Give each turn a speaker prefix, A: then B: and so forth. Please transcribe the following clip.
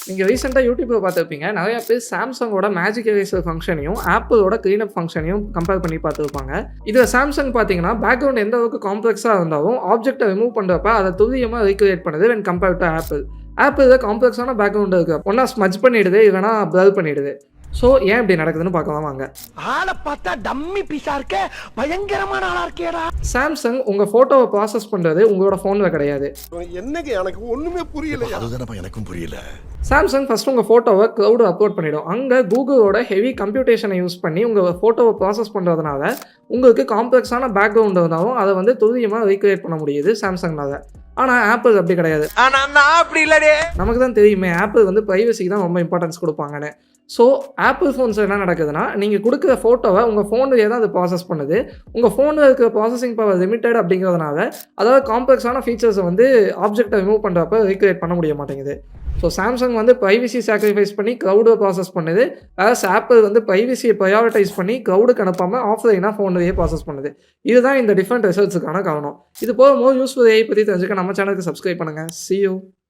A: நீங்க ரீசென்ட்டா YouTubeல பார்த்திருப்பீங்க. நெறைய பேர் Samsungஓட மேஜிக் எரேசர் ஃபங்ஷனையும், Appleஓட கிளீனப் ஃபங்ஷனையும் கம்பேர் பண்ணி பார்த்திருப்பாங்க. இதுல Samsung பார்த்தீங்கன்னா, பேக்கிரவுண்ட் எந்த அளவுக்கு காம்ப்ளெக்ஸா இருந்தாலும், ஆப்ஜெக்ட்ட ரிமூவ் பண்றப்ப அத துல்லியமா ரீகிரியேட் பண்ணுது வென் கம்பேர்ட் டூ Apple. Appleல காம்ப்ளெக்ஸான பேக்கிரவுண்ட் இருக்கு. ஒண்ணா ஸ்மட்ஜ் பண்ணிடுது, இல்லன்னா பிளர் பண்ணிடுது. ஸோ ஏன் இப்படி நடக்குதுன்னு பார்க்கலாம் வாங்க.
B: ஆளை பார்த்தா டம்மி பீஸா இருக்க, பயங்கரமான ஆளா இருக்கேடா.
A: Samsung உங்க ஃபோட்டோவ ப்ராசஸ் பண்றது உங்களோட ஃபோன்ல கிடையாது.
C: என்னங்க எனக்கு ஒண்ணுமே புரியல. அதுதானப்பா எனக்கும் புரியல.
A: Samsung ஃபர்ஸ்ட் உங்க ஃபோட்டோவ கிளவுட் அப்லோட் பண்ணிடும். அங்க Googleஓட ஹெவி கம்ப்யூட்டேஷனை யூஸ் பண்ணி உங்க ஃபோட்டோவ ப்ராசஸ் பண்றதுனால, உங்களுக்கு காம்ப்ளெக்ஸான பேக்கிரவுண்ட் இருந்தாலும் அத வந்து துல்லியமா ரீகிரியேட் பண்ண முடியுது Samsungனால. ஆனா Apple அப்படி கிடையாது.
B: ஆனா நான் அப்படி இல்லடே.
A: நமக்கு தான் தெரியுமே Apple வந்து பிரைவசிக்கு தான் ரொம்ப இம்பார்ட்டன்ஸ் கொடுப்பாங்கன்னு. ஸோ Apple ஃபோன்ஸ்ல என்ன நடக்குதுன்னா, நீங்க குடுக்குற ஃபோட்டோவ உங்க ஃபோன்லயே தான் அது ப்ராசஸ் பண்ணுது. உங்க ஃபோன்ல இருக்கிற ப்ராசஸிங் பவர் லிமிட்டட் அப்படிங்கிறதுனால, அதாவது காம்ப்ளெக்ஸான ஃபீச்சர்ஸ வந்து ஆப்ஜெக்ட்ட ரிமூவ் பண்றப்ப ரீகிரியேட் பண்ண முடிய மாட்டேங்குது. ஸோ Samsung வந்து பிரைவசி சாக்ரிஃபைஸ் பண்ணி கிளவுட ப்ராசஸ் பண்ணுது. வேறஸ் Apple வந்து பிரைவசிய பிரையாரிட்டைஸ் பண்ணி கிளவுடுக்கு அனுப்பாம ஆஃப்லைனா ஃபோன்லயே ப்ராசஸ் பண்ணுது. இதுதான் இந்த டிஃபரெண்ட் ரிசல்ட்ஸ்க்கான காரணம். இது போக மோர் யூஸ்ஃபுல் AI பத்தி தெரிஞ்சுக்க நம்ம சேனலுக்கு சப்ஸ்கிரைப் பண்ணுங்க. See you.